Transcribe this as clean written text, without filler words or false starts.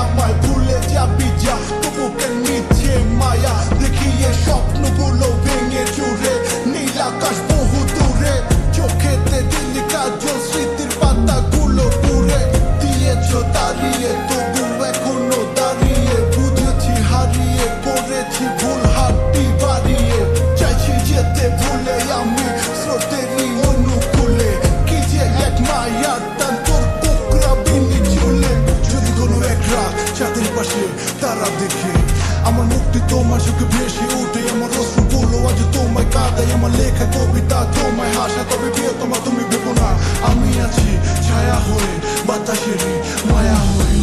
আমায় ভুলে যাবি যা তবু কেন মিথ্যে মায়া দেখিয়ে স্বপ্নগুলো ভেঙে চুরে নীল আকাশ বহু দূরে চোখেতে দিল্লি কাজল স্মৃতির পাতাগুলো পুরে দিয়েছ দাঁড়িয়ে তবু এখনো দাঁড়িয়ে বুঝেছি হারিয়ে পড়েছি ভুল হাতটি বাড়িয়ে চাইছি যেতে ভুলে আমি স্রোতেরই অনুকূলে কি যে এক মায়ার টান তোর কোকড়া বিনি চুলে যদি কোনো এক রাত চাঁদের পাশে তারা দেখে আমার মুক্তি তোমার চোখে ভেসে ওঠে আমার অশ্রুগুলো আজ তোমায় কাঁদায় আমার লেখা কবিতা তোমায় হাসা তবে প্রিয় তোমার তুমি ভেবো না আমি আছি ছায়া হয়ে বাতাসেরই মায়া হয়ে